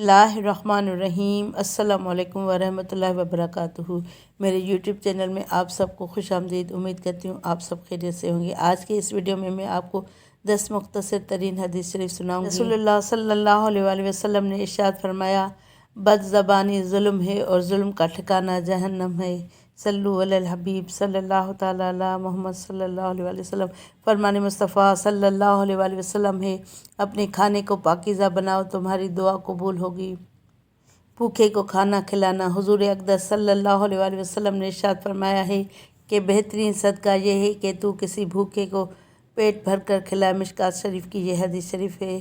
اللہ الرحمن الرحیم۔ السلام علیکم ورحمۃ اللہ وبرکاتہ۔ میرے یوٹیوب چینل میں آپ سب کو خوش آمدید۔ امید کرتی ہوں آپ سب خیریت سے ہوں گے۔ آج کے اس ویڈیو میں آپ کو 10 مختصر ترین حدیث شریف سناؤں گی۔ رسول اللہ صلی اللہ علیہ وآلہ وسلم نے ارشاد فرمایا، بد زبانی ظلم ہے اور ظلم کا ٹھکانہ جہنم ہے۔ صلو علی الحبیب صلی اللہ تعالیٰ علی محمد صلی اللہ علیہ وآلہ وسلم۔ فرمان مصطفیٰ صلی اللہ علیہ وآلہ وسلم ہے، اپنے کھانے کو پاکیزہ بناؤ، تمہاری دعا قبول ہوگی۔ بھوکے کو کھانا کھلانا۔ حضور اقدس صلی اللہ علیہ وآلہ وسلم نے ارشاد فرمایا ہے کہ بہترین صدقہ یہ ہے کہ تو کسی بھوکے کو پیٹ بھر کر کھلائے۔ مشکوٰۃ شریف کی یہ حدیث شریف ہے۔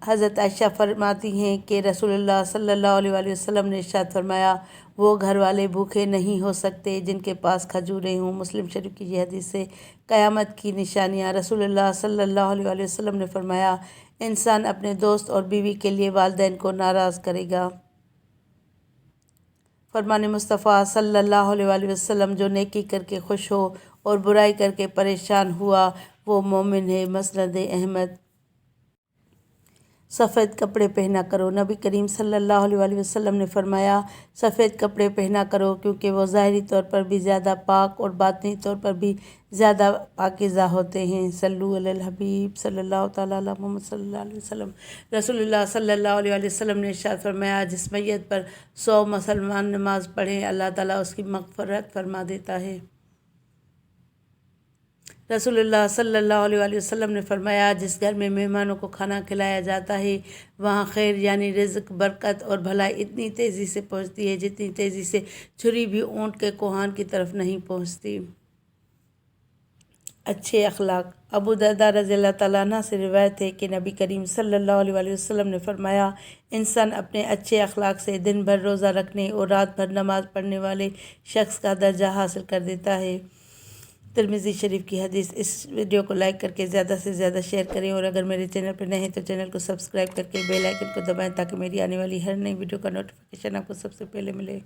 حضرت عائشہ فرماتی ہیں کہ رسول اللہ صلی اللہ علیہ وآلہ وسلم نے ارشاد فرمایا، وہ گھر والے بھوکے نہیں ہو سکتے جن کے پاس کھجوریں ہوں۔ مسلم شریف کی یہ حدیث ہے۔ قیامت کی نشانیاں۔ رسول اللہ صلی اللہ علیہ وآلہ وسلم نے فرمایا، انسان اپنے دوست اور بیوی کے لیے والدین کو ناراض کرے گا۔ فرمان مصطفیٰ صلی اللہ علیہ وآلہ وسلم، جو نیکی کر کے خوش ہو اور برائی کر کے پریشان ہوا وہ مومن ہے۔ مسند احمد۔ سفید کپڑے پہنا کرو۔ نبی کریم صلی اللہ علیہ وآلہ وسلم نے فرمایا، سفید کپڑے پہنا کرو کیونکہ وہ ظاہری طور پر بھی زیادہ پاک اور باطنی طور پر بھی زیادہ پاکیزہ ہوتے ہیں۔ صلو علی الحبیب صلی اللہ تعالیٰ علی محمد صلی اللہ علیہ وسلم۔ رسول اللہ صلی اللہ علیہ وآلہ وسلم نے ارشاد فرمایا، جس میت پر 100 مسلمان نماز پڑھیں اللہ تعالیٰ اس کی مغفرت فرما دیتا ہے۔ رسول اللہ صلی اللہ علیہ وآلہ وسلم نے فرمایا، جس گھر میں مہمانوں کو کھانا کھلایا جاتا ہے وہاں خیر یعنی رزق، برکت اور بھلائی اتنی تیزی سے پہنچتی ہے جتنی تیزی سے چھری بھی اونٹ کے کوہان کی طرف نہیں پہنچتی۔ اچھے اخلاق۔ ابو درداء رضی اللہ تعالیٰ عنہ سے روایت ہے کہ نبی کریم صلی اللہ علیہ وآلہ وسلم نے فرمایا، انسان اپنے اچھے اخلاق سے دن بھر روزہ رکھنے اور رات بھر نماز پڑھنے والے شخص کا درجہ حاصل کر دیتا ہے۔ ترمذی شریف کی حدیث۔ اس ویڈیو کو لائک کر کے زیادہ سے زیادہ شیئر کریں، اور اگر میرے چینل پر نئے ہیں تو چینل کو سبسکرائب کر کے بیل آئیکن کو دبائیں تاکہ میری آنے والی ہر نئی ویڈیو کا نوٹیفیکیشن آپ کو سب سے پہلے ملے۔